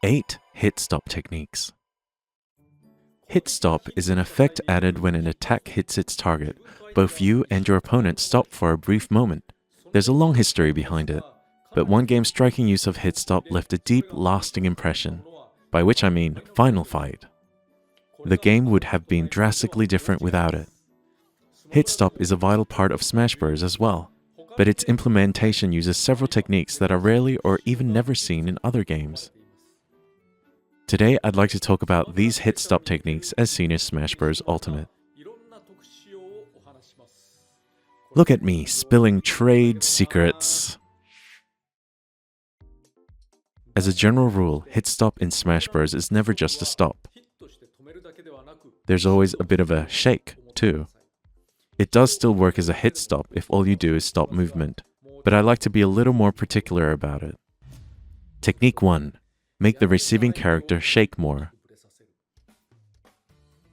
8 hit stop techniques. Hit stop is an effect added when an attack hits its target. Both you and your opponent stop for a brief moment. There's a long history behind it, but one game's striking use of hit stop left a deep, lasting impression, by which I mean Final Fight. The game would have been drastically different without it. Hit stop is a vital part of Smash Bros. As well, but its implementation uses several techniques that are rarely or even never seen in other games. Today, I'd like to talk about these hit stop techniques as seen in Smash Bros. Ultimate. Look at me spilling trade secrets. As a general rule, hit stop in Smash Bros. Is never just a stop. There's always a bit of a shake, too. It does still work as a hit stop if all you do is stop movement, but I like to be a little more particular about it. Technique 1. Make the receiving character shake more.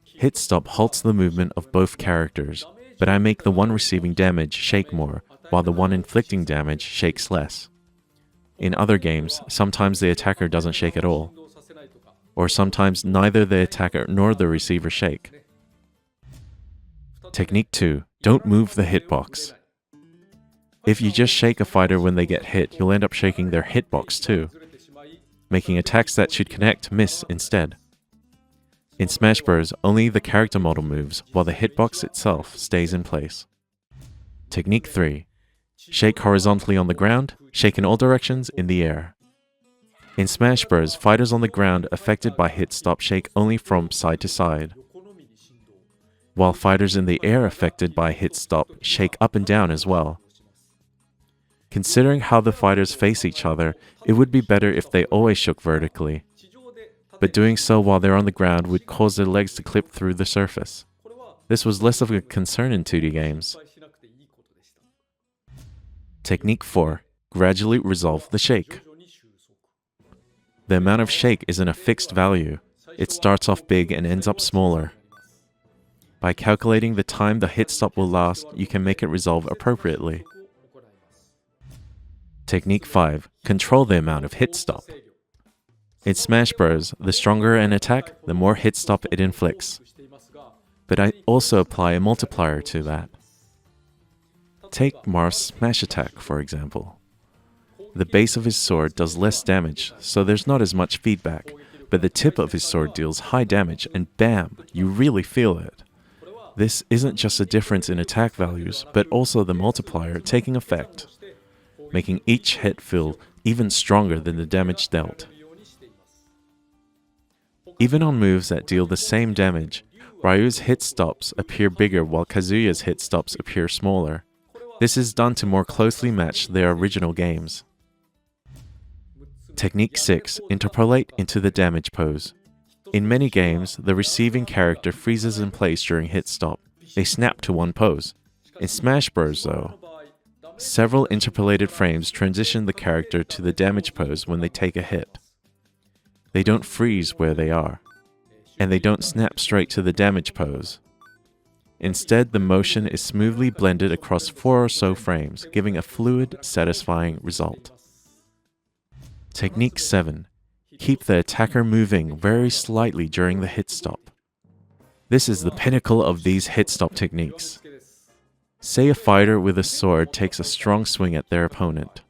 Hit stop halts the movement of both characters, but I make the one receiving damage shake more, while the one inflicting damage shakes less. In other games, sometimes the attacker doesn't shake at all, or sometimes neither the attacker nor the receiver shake. Technique 2. Don't move the hitbox. If you just shake a fighter when they get hit, you'll end up shaking their hitbox too, making attacks that should connect miss instead. In Smash Bros., only the character model moves, while the hitbox itself stays in place. Technique 3. Shake horizontally on the ground, shake in all directions in the air. In Smash Bros., fighters on the ground affected by hit stop shake only from side to side, while fighters in the air affected by hit stop shake up and down as well. Considering how the fighters face each other, it would be better if they always shook vertically, but doing so while they're on the ground would cause their legs to clip through the surface. This was less of a concern in 2D games. Technique 4. Gradually resolve the shake. The amount of shake isn't a fixed value. It starts off big and ends up smaller. By calculating the time the hit stop will last, you can make it resolve appropriately. Technique 5. Control the amount of hit stop. In Smash Bros., the stronger an attack, the more hit stop it inflicts. But I also apply a multiplier to that. Take Marth's smash attack, for example. The base of his sword does less damage, so there's not as much feedback, but the tip of his sword deals high damage, and bam, you really feel it. This isn't just a difference in attack values, but also the multiplier taking effect, making each hit feel even stronger than the damage dealt. Even on moves that deal the same damage, Ryu's hit stops appear bigger while Kazuya's hit stops appear smaller. This is done to more closely match their original games. Technique 6. Interpolate into the damage pose. In many games, the receiving character freezes in place during hit stop. They snap to one pose. In Smash Bros. Though, several interpolated frames transition the character to the damage pose when they take a hit. They don't freeze where they are, and they don't snap straight to the damage pose. Instead, the motion is smoothly blended across 4 or so frames, giving a fluid, satisfying result. Technique 7. Keep the attacker moving very slightly during the hit stop. This is the pinnacle of these hit stop techniques. Say a fighter with a sword takes a strong swing at their opponent.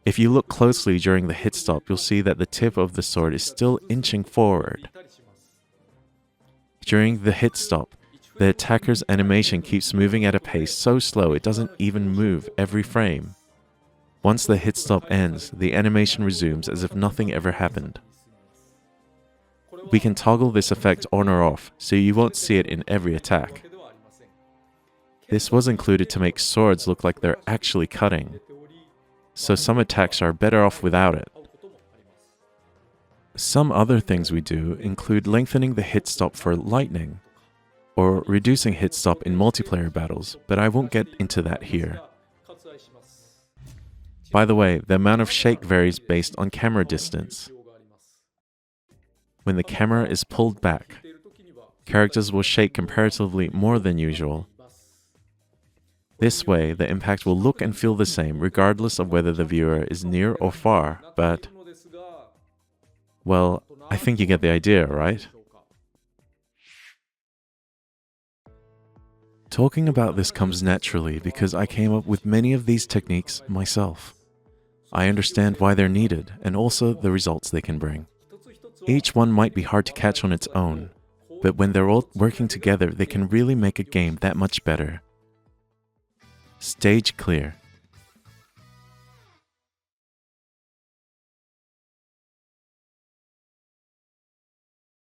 If you look closely during the hit stop, you'll see that the tip of the sword is still inching forward. During the hit stop, the attacker's animation keeps moving at a pace so slow it doesn't even move every frame. Once the hit stop ends, the animation resumes as if nothing ever happened. We can toggle this effect on or off, so you won't see it in every attack. This was included to make swords look like they're actually cutting, so some attacks are better off without it. Some other things we do include lengthening the hit stop for lightning, or reducing hit stop in multiplayer battles, but I won't get into that here. By the way, the amount of shake varies based on camera distance. When the camera is pulled back, characters will shake comparatively more than usual. This way, the impact will look and feel the same regardless of whether the viewer is near or far, but Well, I think you get the idea, right? Talking about this comes naturally because I came up with many of these techniques myself. I understand why they're needed and also the results they can bring. Each one might be hard to catch on its own, but when they're all working together, they can really make a game that much better. Stage clear.